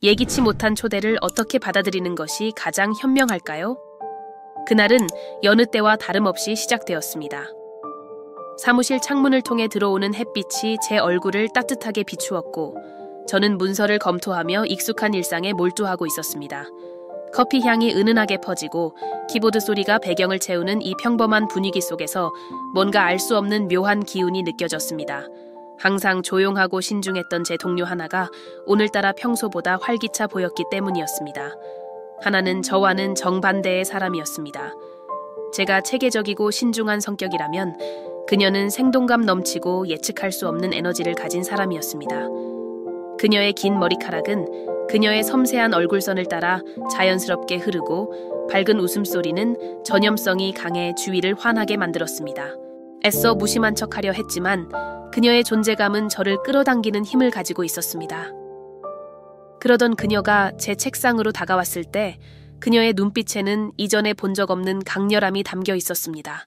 예기치 못한 초대를 어떻게 받아들이는 것이 가장 현명할까요? 그날은 여느 때와 다름없이 시작되었습니다. 사무실 창문을 통해 들어오는 햇빛이 제 얼굴을 따뜻하게 비추었고 저는 문서를 검토하며 익숙한 일상에 몰두하고 있었습니다. 커피 향이 은은하게 퍼지고 키보드 소리가 배경을 채우는 이 평범한 분위기 속에서 뭔가 알 수 없는 묘한 기운이 느껴졌습니다. 항상 조용하고 신중했던 제 동료 하나가 오늘따라 평소보다 활기차 보였기 때문이었습니다. 하나는 저와는 정반대의 사람이었습니다. 제가 체계적이고 신중한 성격이라면 그녀는 생동감 넘치고 예측할 수 없는 에너지를 가진 사람이었습니다. 그녀의 긴 머리카락은 그녀의 섬세한 얼굴선을 따라 자연스럽게 흐르고 밝은 웃음소리는 전염성이 강해 주위를 환하게 만들었습니다. 애써 무심한 척하려 했지만 그녀의 존재감은 저를 끌어당기는 힘을 가지고 있었습니다. 그러던 그녀가 제 책상으로 다가왔을 때 그녀의 눈빛에는 이전에 본 적 없는 강렬함이 담겨 있었습니다.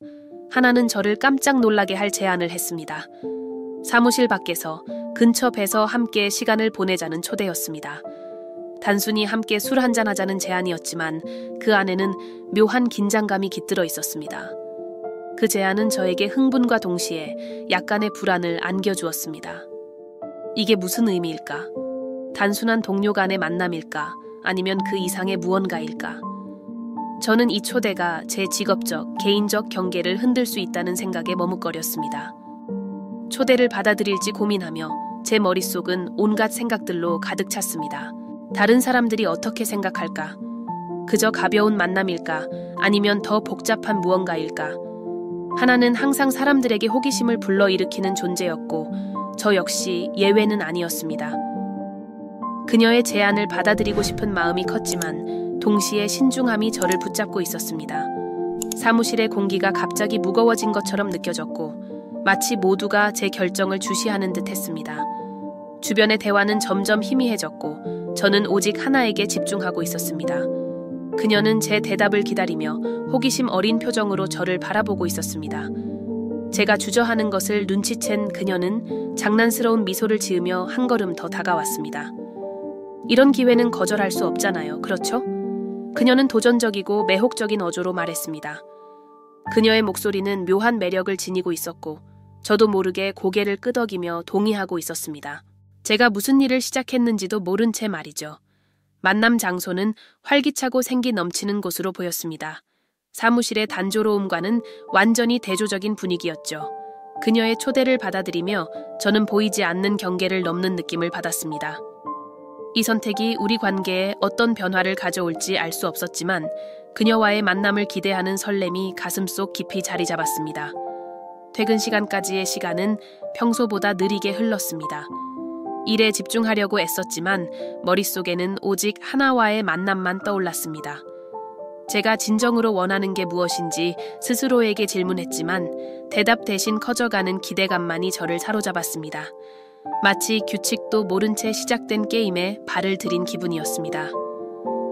하나는 저를 깜짝 놀라게 할 제안을 했습니다. 사무실 밖에서 근처 배서 함께 시간을 보내자는 초대였습니다. 단순히 함께 술 한잔 하자는 제안이었지만 그 안에는 묘한 긴장감이 깃들어 있었습니다. 그 제안은 저에게 흥분과 동시에 약간의 불안을 안겨주었습니다. 이게 무슨 의미일까? 단순한 동료 간의 만남일까? 아니면 그 이상의 무언가일까? 저는 이 초대가 제 직업적, 개인적 경계를 흔들 수 있다는 생각에 머뭇거렸습니다. 초대를 받아들일지 고민하며 제 머릿속은 온갖 생각들로 가득 찼습니다. 다른 사람들이 어떻게 생각할까? 그저 가벼운 만남일까? 아니면 더 복잡한 무언가일까? 하나는 항상 사람들에게 호기심을 불러일으키는 존재였고 저 역시 예외는 아니었습니다. 그녀의 제안을 받아들이고 싶은 마음이 컸지만 동시에 신중함이 저를 붙잡고 있었습니다. 사무실의 공기가 갑자기 무거워진 것처럼 느껴졌고 마치 모두가 제 결정을 주시하는 듯 했습니다. 주변의 대화는 점점 희미해졌고 저는 오직 하나에게 집중하고 있었습니다. 그녀는 제 대답을 기다리며 호기심 어린 표정으로 저를 바라보고 있었습니다. 제가 주저하는 것을 눈치챈 그녀는 장난스러운 미소를 지으며 한 걸음 더 다가왔습니다. 이런 기회는 거절할 수 없잖아요. 그렇죠? 그녀는 도전적이고 매혹적인 어조로 말했습니다. 그녀의 목소리는 묘한 매력을 지니고 있었고 저도 모르게 고개를 끄덕이며 동의하고 있었습니다. 제가 무슨 일을 시작했는지도 모른 채 말이죠. 만남 장소는 활기차고 생기 넘치는 곳으로 보였습니다. 사무실의 단조로움과는 완전히 대조적인 분위기였죠. 그녀의 초대를 받아들이며 저는 보이지 않는 경계를 넘는 느낌을 받았습니다. 이 선택이 우리 관계에 어떤 변화를 가져올지 알 수 없었지만 그녀와의 만남을 기대하는 설렘이 가슴속 깊이 자리 잡았습니다. 퇴근 시간까지의 시간은 평소보다 느리게 흘렀습니다. 일에 집중하려고 애썼지만 머릿속에는 오직 하나와의 만남만 떠올랐습니다. 제가 진정으로 원하는 게 무엇인지 스스로에게 질문했지만 대답 대신 커져가는 기대감만이 저를 사로잡았습니다. 마치 규칙도 모른 채 시작된 게임에 발을 들인 기분이었습니다.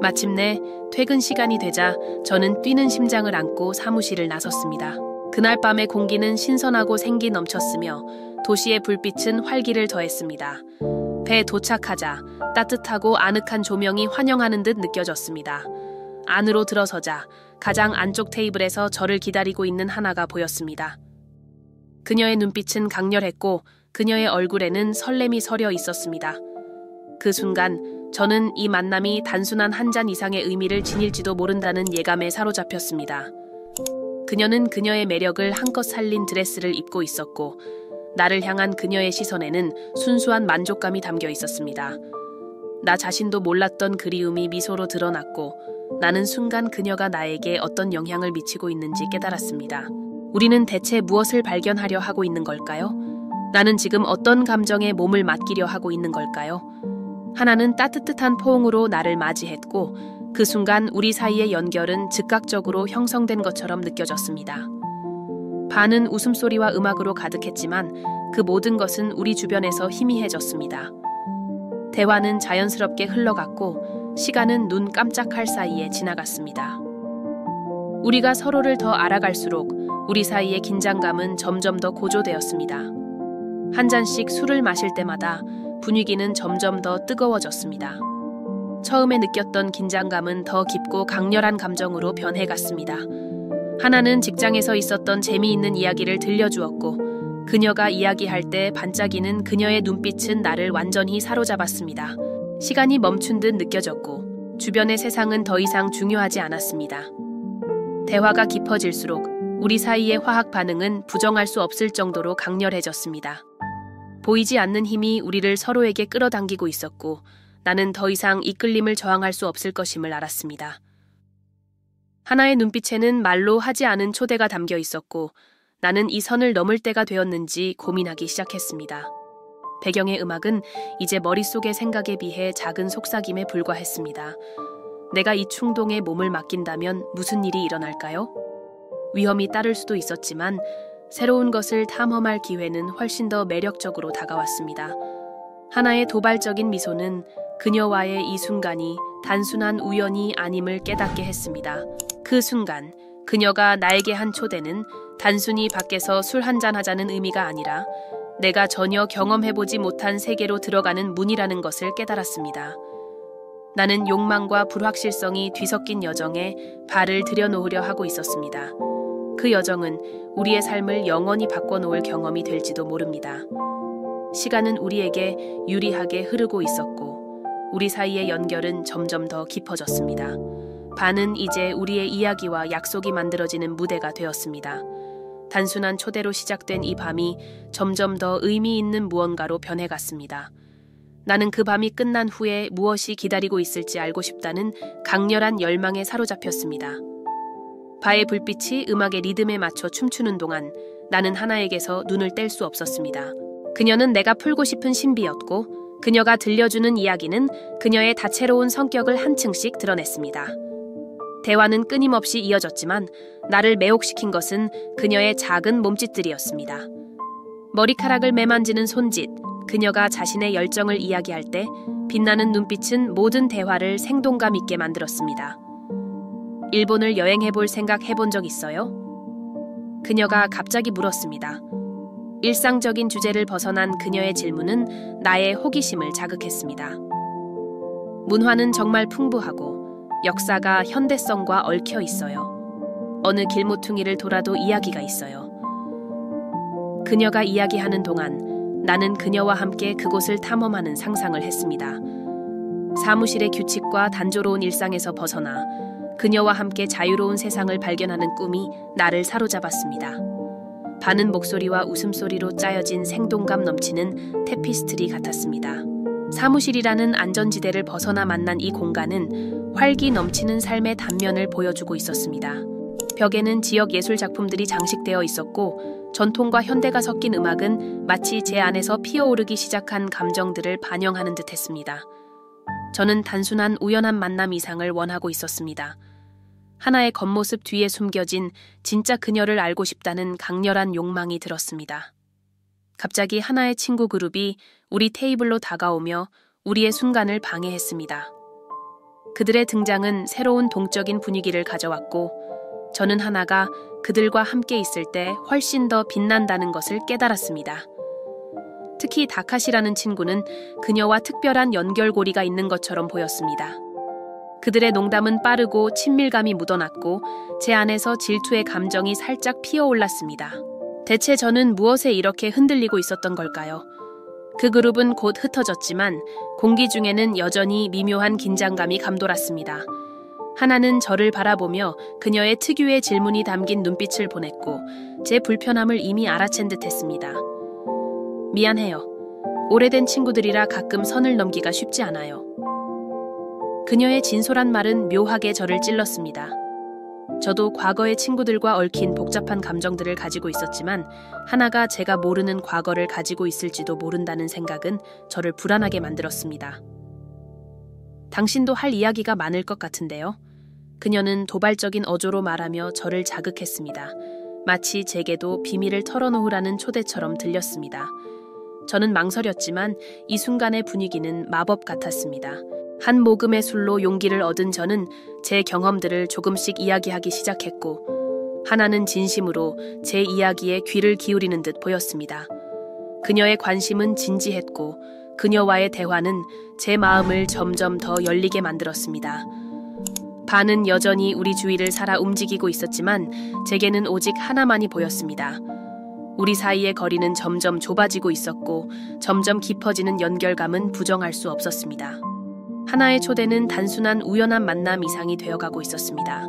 마침내 퇴근 시간이 되자 저는 뛰는 심장을 안고 사무실을 나섰습니다. 그날 밤의 공기는 신선하고 생기 넘쳤으며 도시의 불빛은 활기를 더했습니다. 배에 도착하자 따뜻하고 아늑한 조명이 환영하는 듯 느껴졌습니다. 안으로 들어서자 가장 안쪽 테이블에서 저를 기다리고 있는 하나가 보였습니다. 그녀의 눈빛은 강렬했고 그녀의 얼굴에는 설렘이 서려 있었습니다. 그 순간 저는 이 만남이 단순한 한 잔 이상의 의미를 지닐지도 모른다는 예감에 사로잡혔습니다. 그녀는 그녀의 매력을 한껏 살린 드레스를 입고 있었고 나를 향한 그녀의 시선에는 순수한 만족감이 담겨 있었습니다. 나 자신도 몰랐던 그리움이 미소로 드러났고 나는 순간 그녀가 나에게 어떤 영향을 미치고 있는지 깨달았습니다. 우리는 대체 무엇을 발견하려 하고 있는 걸까요? 나는 지금 어떤 감정에 몸을 맡기려 하고 있는 걸까요? 하나는 따뜻한 포옹으로 나를 맞이했고 그 순간 우리 사이의 연결은 즉각적으로 형성된 것처럼 느껴졌습니다. 반은 웃음소리와 음악으로 가득했지만 그 모든 것은 우리 주변에서 희미해졌습니다. 대화는 자연스럽게 흘러갔고 시간은 눈 깜짝할 사이에 지나갔습니다. 우리가 서로를 더 알아갈수록 우리 사이의 긴장감은 점점 더 고조되었습니다. 한 잔씩 술을 마실 때마다 분위기는 점점 더 뜨거워졌습니다. 처음에 느꼈던 긴장감은 더 깊고 강렬한 감정으로 변해갔습니다. 하나는 직장에서 있었던 재미있는 이야기를 들려주었고, 그녀가 이야기할 때 반짝이는 그녀의 눈빛은 나를 완전히 사로잡았습니다. 시간이 멈춘 듯 느껴졌고, 주변의 세상은 더 이상 중요하지 않았습니다. 대화가 깊어질수록 우리 사이의 화학 반응은 부정할 수 없을 정도로 강렬해졌습니다. 보이지 않는 힘이 우리를 서로에게 끌어당기고 있었고, 나는 더 이상 이끌림을 저항할 수 없을 것임을 알았습니다. 하나의 눈빛에는 말로 하지 않은 초대가 담겨 있었고, 나는 이 선을 넘을 때가 되었는지 고민하기 시작했습니다. 배경의 음악은 이제 머릿속의 생각에 비해 작은 속삭임에 불과했습니다. 내가 이 충동에 몸을 맡긴다면 무슨 일이 일어날까요? 위험이 따를 수도 있었지만 새로운 것을 탐험할 기회는 훨씬 더 매력적으로 다가왔습니다. 하나의 도발적인 미소는 그녀와의 이 순간이 단순한 우연이 아님을 깨닫게 했습니다. 그 순간 그녀가 나에게 한 초대는 단순히 밖에서 술 한잔 하자는 의미가 아니라 내가 전혀 경험해보지 못한 세계로 들어가는 문이라는 것을 깨달았습니다. 나는 욕망과 불확실성이 뒤섞인 여정에 발을 들여놓으려 하고 있었습니다. 그 여정은 우리의 삶을 영원히 바꿔놓을 경험이 될지도 모릅니다. 시간은 우리에게 유리하게 흐르고 있었고, 우리 사이의 연결은 점점 더 깊어졌습니다. 반은 이제 우리의 이야기와 약속이 만들어지는 무대가 되었습니다. 단순한 초대로 시작된 이 밤이 점점 더 의미 있는 무언가로 변해갔습니다. 나는 그 밤이 끝난 후에 무엇이 기다리고 있을지 알고 싶다는 강렬한 열망에 사로잡혔습니다. 바의 불빛이 음악의 리듬에 맞춰 춤추는 동안 나는 하나에게서 눈을 뗄 수 없었습니다. 그녀는 내가 풀고 싶은 신비였고, 그녀가 들려주는 이야기는 그녀의 다채로운 성격을 한층씩 드러냈습니다. 대화는 끊임없이 이어졌지만 나를 매혹시킨 것은 그녀의 작은 몸짓들이었습니다. 머리카락을 매만지는 손짓, 그녀가 자신의 열정을 이야기할 때 빛나는 눈빛은 모든 대화를 생동감 있게 만들었습니다. 일본을 여행해볼 생각 해본 적 있어요? 그녀가 갑자기 물었습니다. 일상적인 주제를 벗어난 그녀의 질문은 나의 호기심을 자극했습니다. 문화는 정말 풍부하고 역사가 현대성과 얽혀 있어요. 어느 길모퉁이를 돌아도 이야기가 있어요. 그녀가 이야기하는 동안 나는 그녀와 함께 그곳을 탐험하는 상상을 했습니다. 사무실의 규칙과 단조로운 일상에서 벗어나 그녀와 함께 자유로운 세상을 발견하는 꿈이 나를 사로잡았습니다. 반은 목소리와 웃음소리로 짜여진 생동감 넘치는 테피스트리 같았습니다. 사무실이라는 안전지대를 벗어나 만난 이 공간은 활기 넘치는 삶의 단면을 보여주고 있었습니다. 벽에는 지역 예술 작품들이 장식되어 있었고, 전통과 현대가 섞인 음악은 마치 제 안에서 피어오르기 시작한 감정들을 반영하는 듯했습니다. 저는 단순한 우연한 만남 이상을 원하고 있었습니다. 하나의 겉모습 뒤에 숨겨진 진짜 그녀를 알고 싶다는 강렬한 욕망이 들었습니다. 갑자기 하나의 친구 그룹이 우리 테이블로 다가오며 우리의 순간을 방해했습니다. 그들의 등장은 새로운 동적인 분위기를 가져왔고, 저는 하나가 그들과 함께 있을 때 훨씬 더 빛난다는 것을 깨달았습니다. 특히 다카시라는 친구는 그녀와 특별한 연결고리가 있는 것처럼 보였습니다. 그들의 농담은 빠르고 친밀감이 묻어났고, 제 안에서 질투의 감정이 살짝 피어올랐습니다. 대체 저는 무엇에 이렇게 흔들리고 있었던 걸까요? 그 그룹은 곧 흩어졌지만 공기 중에는 여전히 미묘한 긴장감이 감돌았습니다. 하나는 저를 바라보며 그녀의 특유의 질문이 담긴 눈빛을 보냈고, 제 불편함을 이미 알아챈 듯했습니다. 미안해요. 오래된 친구들이라 가끔 선을 넘기가 쉽지 않아요. 그녀의 진솔한 말은 묘하게 저를 찔렀습니다. 저도 과거의 친구들과 얽힌 복잡한 감정들을 가지고 있었지만, 하나가 제가 모르는 과거를 가지고 있을지도 모른다는 생각은 저를 불안하게 만들었습니다. 당신도 할 이야기가 많을 것 같은데요. 그녀는 도발적인 어조로 말하며 저를 자극했습니다. 마치 제게도 비밀을 털어놓으라는 초대처럼 들렸습니다. 저는 망설였지만 이 순간의 분위기는 마법 같았습니다. 한 모금의 술로 용기를 얻은 저는 제 경험들을 조금씩 이야기하기 시작했고, 하나는 진심으로 제 이야기에 귀를 기울이는 듯 보였습니다. 그녀의 관심은 진지했고, 그녀와의 대화는 제 마음을 점점 더 열리게 만들었습니다. 반은 여전히 우리 주위를 살아 움직이고 있었지만 제게는 오직 하나만이 보였습니다. 우리 사이의 거리는 점점 좁아지고 있었고 점점 깊어지는 연결감은 부정할 수 없었습니다. 하나의 초대는 단순한 우연한 만남 이상이 되어가고 있었습니다.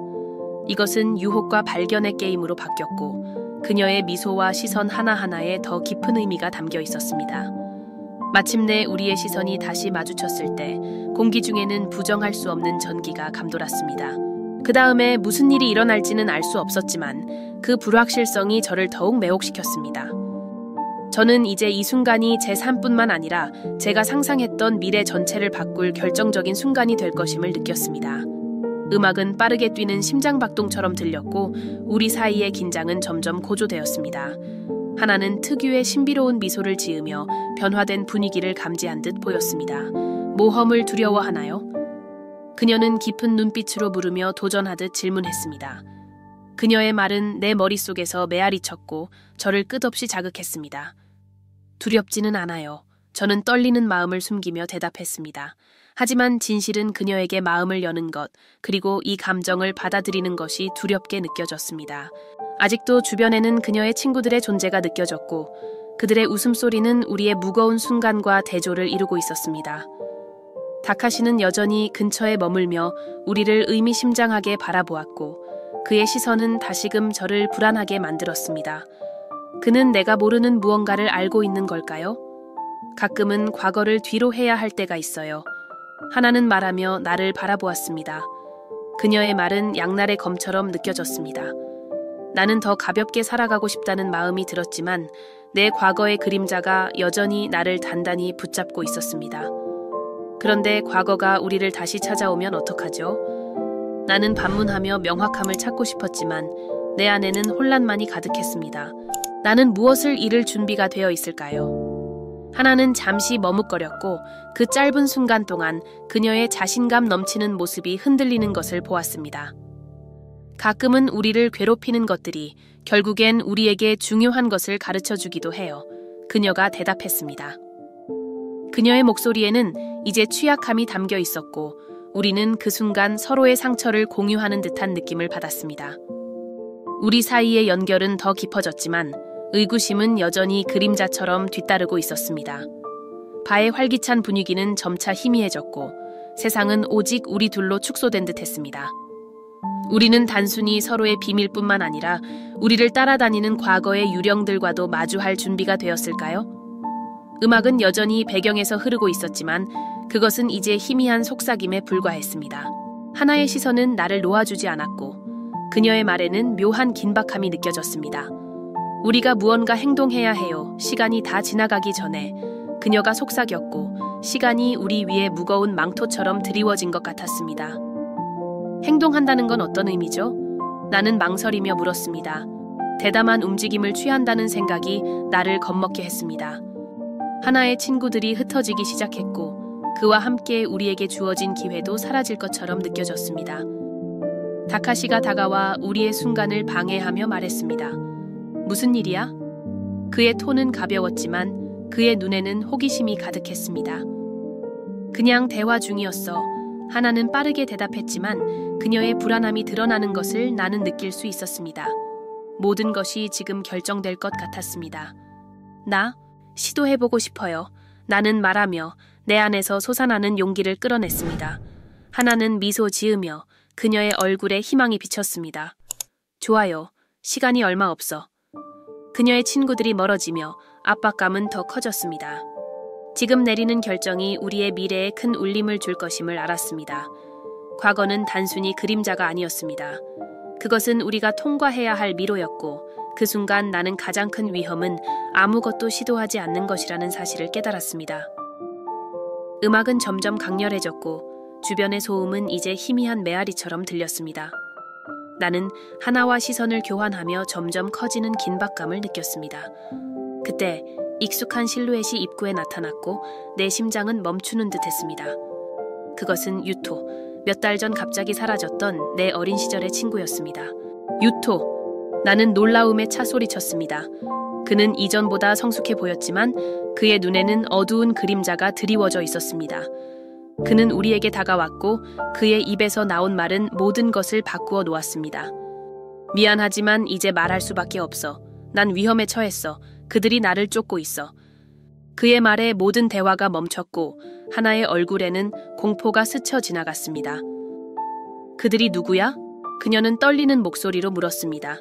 이것은 유혹과 발견의 게임으로 바뀌었고 그녀의 미소와 시선 하나하나에 더 깊은 의미가 담겨 있었습니다. 마침내 우리의 시선이 다시 마주쳤을 때 공기 중에는 부정할 수 없는 전기가 감돌았습니다. 그 다음에 무슨 일이 일어날지는 알 수 없었지만 그 불확실성이 저를 더욱 매혹시켰습니다. 저는 이제 이 순간이 제 삶뿐만 아니라 제가 상상했던 미래 전체를 바꿀 결정적인 순간이 될 것임을 느꼈습니다. 음악은 빠르게 뛰는 심장박동처럼 들렸고 우리 사이의 긴장은 점점 고조되었습니다. 하나는 특유의 신비로운 미소를 지으며 변화된 분위기를 감지한 듯 보였습니다. 모험을 두려워하나요? 그녀는 깊은 눈빛으로 물으며 도전하듯 질문했습니다. 그녀의 말은 내 머릿속에서 메아리쳤고 저를 끝없이 자극했습니다. 두렵지는 않아요. 저는 떨리는 마음을 숨기며 대답했습니다. 하지만 진실은 그녀에게 마음을 여는 것, 그리고 이 감정을 받아들이는 것이 두렵게 느껴졌습니다. 아직도 주변에는 그녀의 친구들의 존재가 느껴졌고 그들의 웃음소리는 우리의 무거운 순간과 대조를 이루고 있었습니다. 다카시는 여전히 근처에 머물며 우리를 의미심장하게 바라보았고 그의 시선은 다시금 저를 불안하게 만들었습니다. 그는 내가 모르는 무언가를 알고 있는 걸까요? 가끔은 과거를 뒤로 해야 할 때가 있어요. 하나는 말하며 나를 바라보았습니다. 그녀의 말은 양날의 검처럼 느껴졌습니다. 나는 더 가볍게 살아가고 싶다는 마음이 들었지만 내 과거의 그림자가 여전히 나를 단단히 붙잡고 있었습니다. 그런데 과거가 우리를 다시 찾아오면 어떡하죠? 나는 반문하며 명확함을 찾고 싶었지만 내 안에는 혼란만이 가득했습니다. 나는 무엇을 잃을 준비가 되어 있을까요? 하나는 잠시 머뭇거렸고 그 짧은 순간 동안 그녀의 자신감 넘치는 모습이 흔들리는 것을 보았습니다. 가끔은 우리를 괴롭히는 것들이 결국엔 우리에게 중요한 것을 가르쳐주기도 해요. 그녀가 대답했습니다. 그녀의 목소리에는 이제 취약함이 담겨 있었고 우리는 그 순간 서로의 상처를 공유하는 듯한 느낌을 받았습니다. 우리 사이의 연결은 더 깊어졌지만 의구심은 여전히 그림자처럼 뒤따르고 있었습니다. 바의 활기찬 분위기는 점차 희미해졌고 세상은 오직 우리 둘로 축소된 듯 했습니다. 우리는 단순히 서로의 비밀뿐만 아니라 우리를 따라다니는 과거의 유령들과도 마주할 준비가 되었을까요? 음악은 여전히 배경에서 흐르고 있었지만 그것은 이제 희미한 속삭임에 불과했습니다. 하나의 시선은 나를 놓아주지 않았고 그녀의 말에는 묘한 긴박함이 느껴졌습니다. 우리가 무언가 행동해야 해요. 시간이 다 지나가기 전에. 그녀가 속삭였고 시간이 우리 위에 무거운 망토처럼 드리워진 것 같았습니다. 행동한다는 건 어떤 의미죠? 나는 망설이며 물었습니다. 대담한 움직임을 취한다는 생각이 나를 겁먹게 했습니다. 하나의 친구들이 흩어지기 시작했고 그와 함께 우리에게 주어진 기회도 사라질 것처럼 느껴졌습니다. 다카시가 다가와 우리의 순간을 방해하며 말했습니다. 무슨 일이야? 그의 톤은 가벼웠지만 그의 눈에는 호기심이 가득했습니다. 그냥 대화 중이었어. 하나는 빠르게 대답했지만 그녀의 불안함이 드러나는 것을 나는 느낄 수 있었습니다. 모든 것이 지금 결정될 것 같았습니다. 나 시도해보고 싶어요. 나는 말하며 내 안에서 솟아나는 용기를 끌어냈습니다. 하나는 미소 지으며 그녀의 얼굴에 희망이 비쳤습니다. 좋아요. 시간이 얼마 없어. 그녀의 친구들이 멀어지며 압박감은 더 커졌습니다. 지금 내리는 결정이 우리의 미래에 큰 울림을 줄 것임을 알았습니다. 과거는 단순히 그림자가 아니었습니다. 그것은 우리가 통과해야 할 미로였고 그 순간 나는 가장 큰 위험은 아무것도 시도하지 않는 것이라는 사실을 깨달았습니다. 음악은 점점 강렬해졌고 주변의 소음은 이제 희미한 메아리처럼 들렸습니다. 나는 하나와 시선을 교환하며 점점 커지는 긴박감을 느꼈습니다. 그때 익숙한 실루엣이 입구에 나타났고 내 심장은 멈추는 듯 했습니다. 그것은 유토, 몇 달 전 갑자기 사라졌던 내 어린 시절의 친구였습니다. 유토! 나는 놀라움에 차 소리쳤습니다. 그는 이전보다 성숙해 보였지만 그의 눈에는 어두운 그림자가 드리워져 있었습니다. 그는 우리에게 다가왔고 그의 입에서 나온 말은 모든 것을 바꾸어 놓았습니다. 미안하지만 이제 말할 수밖에 없어. 난 위험에 처했어. 그들이 나를 쫓고 있어. 그의 말에 모든 대화가 멈췄고 하나의 얼굴에는 공포가 스쳐 지나갔습니다. 그들이 누구야? 그녀는 떨리는 목소리로 물었습니다.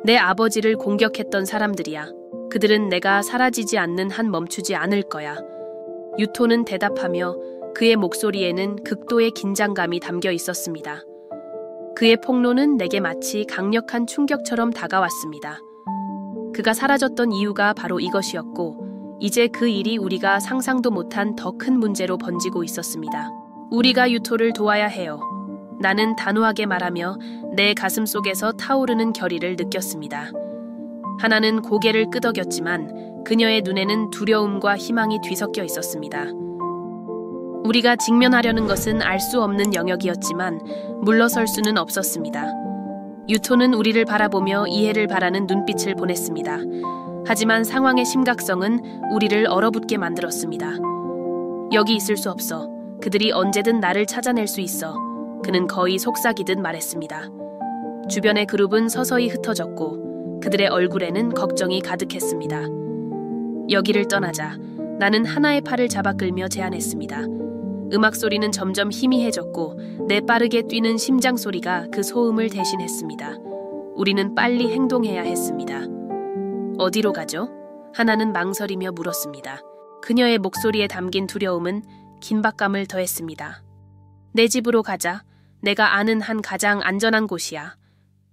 내 아버지를 공격했던 사람들이야. 그들은 내가 사라지지 않는 한 멈추지 않을 거야. 유토는 대답하며 그의 목소리에는 극도의 긴장감이 담겨 있었습니다. 그의 폭로는 내게 마치 강력한 충격처럼 다가왔습니다. 그가 사라졌던 이유가 바로 이것이었고 이제 그 일이 우리가 상상도 못한 더 큰 문제로 번지고 있었습니다. 우리가 유토를 도와야 해요. 나는 단호하게 말하며 내 가슴 속에서 타오르는 결의를 느꼈습니다. 하나는 고개를 끄덕였지만 그녀의 눈에는 두려움과 희망이 뒤섞여 있었습니다. 우리가 직면하려는 것은 알 수 없는 영역이었지만 물러설 수는 없었습니다. 유토는 우리를 바라보며 이해를 바라는 눈빛을 보냈습니다. 하지만 상황의 심각성은 우리를 얼어붙게 만들었습니다. 여기 있을 수 없어. 그들이 언제든 나를 찾아낼 수 있어. 그는 거의 속삭이듯 말했습니다. 주변의 그룹은 서서히 흩어졌고 그들의 얼굴에는 걱정이 가득했습니다. 여기를 떠나자. 나는 하나의 팔을 잡아 끌며 제안했습니다. 음악 소리는 점점 희미해졌고 내 빠르게 뛰는 심장 소리가 그 소음을 대신했습니다. 우리는 빨리 행동해야 했습니다. 어디로 가죠? 하나는 망설이며 물었습니다. 그녀의 목소리에 담긴 두려움은 긴박감을 더했습니다. 내 집으로 가자. 내가 아는 한 가장 안전한 곳이야.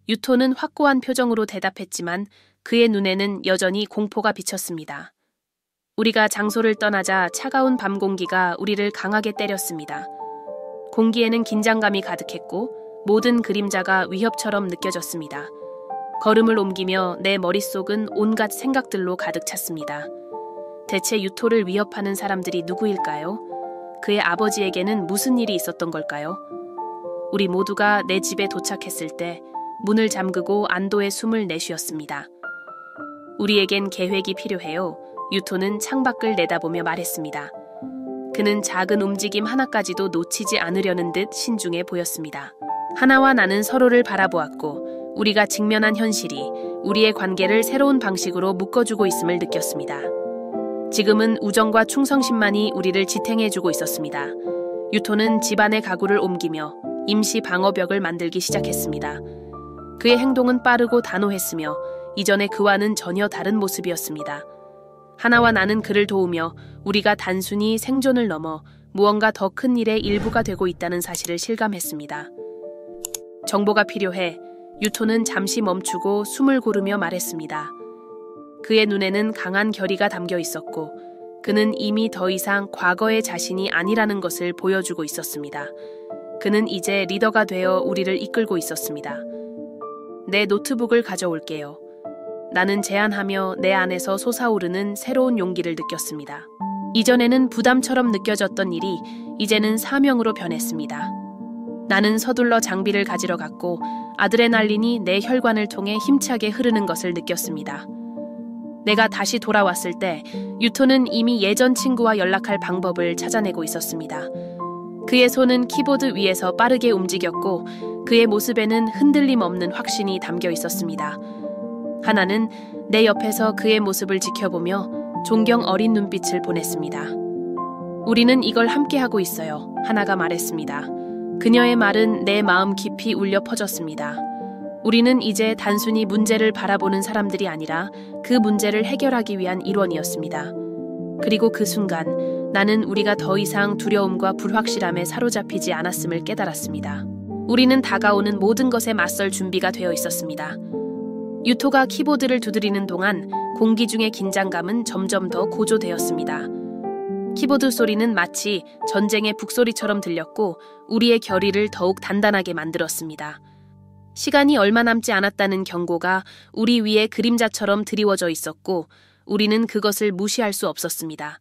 유토는 확고한 표정으로 대답했지만 그의 눈에는 여전히 공포가 비쳤습니다. 우리가 장소를 떠나자 차가운 밤 공기가 우리를 강하게 때렸습니다. 공기에는 긴장감이 가득했고 모든 그림자가 위협처럼 느껴졌습니다. 걸음을 옮기며 내 머릿속은 온갖 생각들로 가득 찼습니다. 대체 유토를 위협하는 사람들이 누구일까요? 그의 아버지에게는 무슨 일이 있었던 걸까요? 우리 모두가 내 집에 도착했을 때 문을 잠그고 안도의 숨을 내쉬었습니다. 우리에겐 계획이 필요해요. 유토는 창밖을 내다보며 말했습니다. 그는 작은 움직임 하나까지도 놓치지 않으려는 듯 신중해 보였습니다. 하나와 나는 서로를 바라보았고 우리가 직면한 현실이 우리의 관계를 새로운 방식으로 묶어주고 있음을 느꼈습니다. 지금은 우정과 충성심만이 우리를 지탱해주고 있었습니다. 유토는 집안의 가구를 옮기며 임시 방어벽을 만들기 시작했습니다. 그의 행동은 빠르고 단호했으며 이전의 그와는 전혀 다른 모습이었습니다. 하나와 나는 그를 도우며 우리가 단순히 생존을 넘어 무언가 더 큰 일의 일부가 되고 있다는 사실을 실감했습니다. 정보가 필요해. 유토는 잠시 멈추고 숨을 고르며 말했습니다. 그의 눈에는 강한 결의가 담겨 있었고 그는 이미 더 이상 과거의 자신이 아니라는 것을 보여주고 있었습니다. 그는 이제 리더가 되어 우리를 이끌고 있었습니다. 내 노트북을 가져올게요. 나는 제안하며 내 안에서 솟아오르는 새로운 용기를 느꼈습니다. 이전에는 부담처럼 느껴졌던 일이 이제는 사명으로 변했습니다. 나는 서둘러 장비를 가지러 갔고 아드레날린이 내 혈관을 통해 힘차게 흐르는 것을 느꼈습니다. 내가 다시 돌아왔을 때 유토는 이미 예전 친구와 연락할 방법을 찾아내고 있었습니다. 그의 손은 키보드 위에서 빠르게 움직였고 그의 모습에는 흔들림 없는 확신이 담겨 있었습니다. 하나는 내 옆에서 그의 모습을 지켜보며 존경 어린 눈빛을 보냈습니다. 우리는 이걸 함께하고 있어요. 하나가 말했습니다. 그녀의 말은 내 마음 깊이 울려 퍼졌습니다. 우리는 이제 단순히 문제를 바라보는 사람들이 아니라 그 문제를 해결하기 위한 일원이었습니다. 그리고 그 순간 나는 우리가 더 이상 두려움과 불확실함에 사로잡히지 않았음을 깨달았습니다. 우리는 다가오는 모든 것에 맞설 준비가 되어 있었습니다. 유토가 키보드를 두드리는 동안 공기 중의 긴장감은 점점 더 고조되었습니다. 키보드 소리는 마치 전쟁의 북소리처럼 들렸고 우리의 결의를 더욱 단단하게 만들었습니다. 시간이 얼마 남지 않았다는 경고가 우리 위에 그림자처럼 드리워져 있었고 우리는 그것을 무시할 수 없었습니다.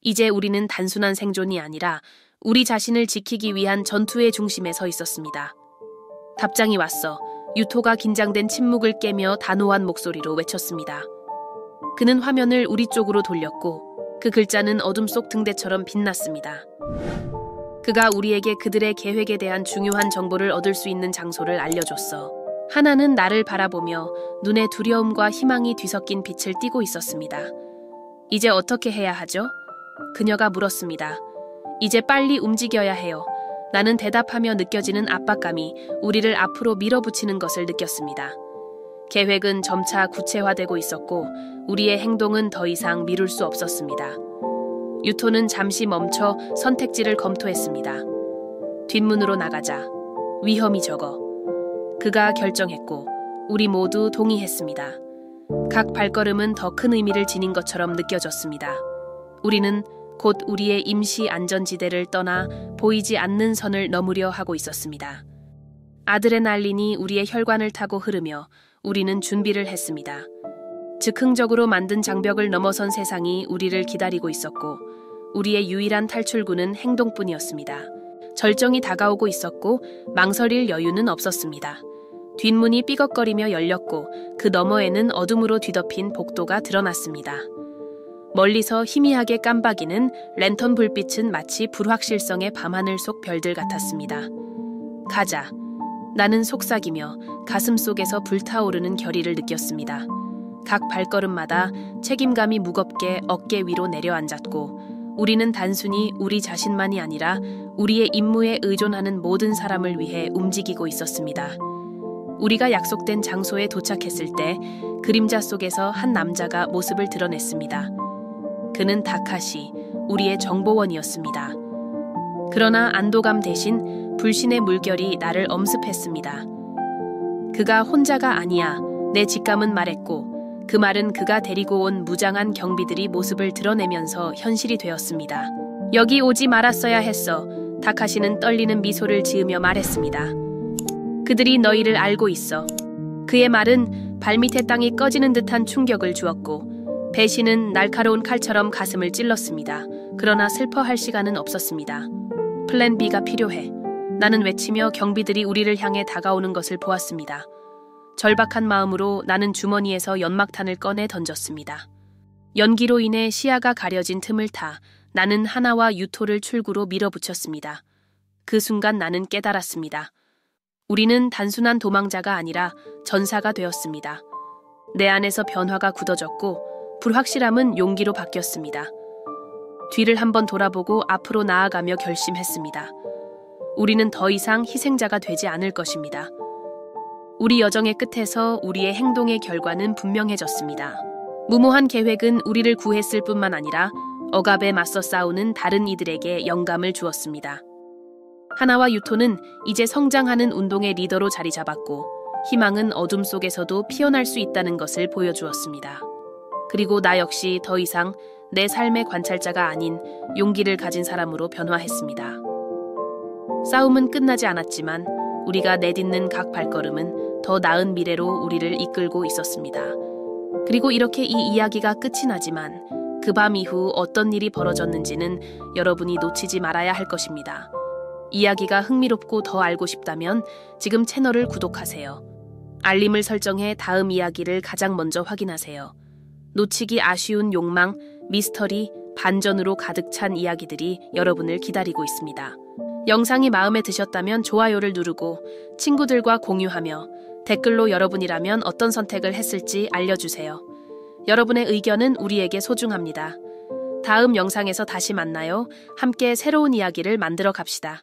이제 우리는 단순한 생존이 아니라 우리 자신을 지키기 위한 전투의 중심에 서 있었습니다. 답장이 왔어. 유토가 긴장된 침묵을 깨며 단호한 목소리로 외쳤습니다. 그는 화면을 우리 쪽으로 돌렸고 그 글자는 어둠 속 등대처럼 빛났습니다. 그가 우리에게 그들의 계획에 대한 중요한 정보를 얻을 수 있는 장소를 알려줬어. 하나는 나를 바라보며 눈에 두려움과 희망이 뒤섞인 빛을 띠고 있었습니다. 이제 어떻게 해야 하죠? 그녀가 물었습니다. 이제 빨리 움직여야 해요. 나는 대답하며 느껴지는 압박감이 우리를 앞으로 밀어붙이는 것을 느꼈습니다. 계획은 점차 구체화되고 있었고 우리의 행동은 더 이상 미룰 수 없었습니다. 유토는 잠시 멈춰 선택지를 검토했습니다. 뒷문으로 나가자. 위험이 적어. 그가 결정했고 우리 모두 동의했습니다. 각 발걸음은 더 큰 의미를 지닌 것처럼 느껴졌습니다. 우리는 곧 우리의 임시 안전지대를 떠나 보이지 않는 선을 넘으려 하고 있었습니다. 아드레날린이 우리의 혈관을 타고 흐르며 우리는 준비를 했습니다. 즉흥적으로 만든 장벽을 넘어선 세상이 우리를 기다리고 있었고 우리의 유일한 탈출구는 행동뿐이었습니다. 절정이 다가오고 있었고 망설일 여유는 없었습니다. 뒷문이 삐걱거리며 열렸고 그 너머에는 어둠으로 뒤덮인 복도가 드러났습니다. 멀리서 희미하게 깜박이는 랜턴 불빛은 마치 불확실성의 밤하늘 속 별들 같았습니다. 가자. 나는 속삭이며 가슴 속에서 불타오르는 결의를 느꼈습니다. 각 발걸음마다 책임감이 무겁게 어깨 위로 내려앉았고 우리는 단순히 우리 자신만이 아니라 우리의 임무에 의존하는 모든 사람을 위해 움직이고 있었습니다. 우리가 약속된 장소에 도착했을 때 그림자 속에서 한 남자가 모습을 드러냈습니다. 그는 다카시, 우리의 정보원이었습니다. 그러나 안도감 대신 불신의 물결이 나를 엄습했습니다. 그가 혼자가 아니야, 내 직감은 말했고 그 말은 그가 데리고 온 무장한 경비들이 모습을 드러내면서 현실이 되었습니다. 여기 오지 말았어야 했어. 다카시는 떨리는 미소를 지으며 말했습니다. 그들이 너희를 알고 있어. 그의 말은 발밑의 땅이 꺼지는 듯한 충격을 주었고 배신은 날카로운 칼처럼 가슴을 찔렀습니다. 그러나 슬퍼할 시간은 없었습니다. 플랜 B가 필요해. 나는 외치며 경비들이 우리를 향해 다가오는 것을 보았습니다. 절박한 마음으로 나는 주머니에서 연막탄을 꺼내 던졌습니다. 연기로 인해 시야가 가려진 틈을 타 나는 하나와 유토를 출구로 밀어붙였습니다. 그 순간 나는 깨달았습니다. 우리는 단순한 도망자가 아니라 전사가 되었습니다. 내 안에서 변화가 굳어졌고 불확실함은 용기로 바뀌었습니다. 뒤를 한번 돌아보고 앞으로 나아가며 결심했습니다. 우리는 더 이상 희생자가 되지 않을 것입니다. 우리 여정의 끝에서 우리의 행동의 결과는 분명해졌습니다. 무모한 계획은 우리를 구했을 뿐만 아니라 억압에 맞서 싸우는 다른 이들에게 영감을 주었습니다. 하나와 유토는 이제 성장하는 운동의 리더로 자리 잡았고 희망은 어둠 속에서도 피어날 수 있다는 것을 보여주었습니다. 그리고 나 역시 더 이상 내 삶의 관찰자가 아닌 용기를 가진 사람으로 변화했습니다. 싸움은 끝나지 않았지만 우리가 내딛는 각 발걸음은 더 나은 미래로 우리를 이끌고 있었습니다. 그리고 이렇게 이 이야기가 끝이 나지만 그 밤 이후 어떤 일이 벌어졌는지는 여러분이 놓치지 말아야 할 것입니다. 이야기가 흥미롭고 더 알고 싶다면 지금 채널을 구독하세요. 알림을 설정해 다음 이야기를 가장 먼저 확인하세요. 놓치기 아쉬운 욕망, 미스터리, 반전으로 가득 찬 이야기들이 여러분을 기다리고 있습니다. 영상이 마음에 드셨다면 좋아요를 누르고 친구들과 공유하며 댓글로 여러분이라면 어떤 선택을 했을지 알려주세요. 여러분의 의견은 우리에게 소중합니다. 다음 영상에서 다시 만나요. 함께 새로운 이야기를 만들어 갑시다.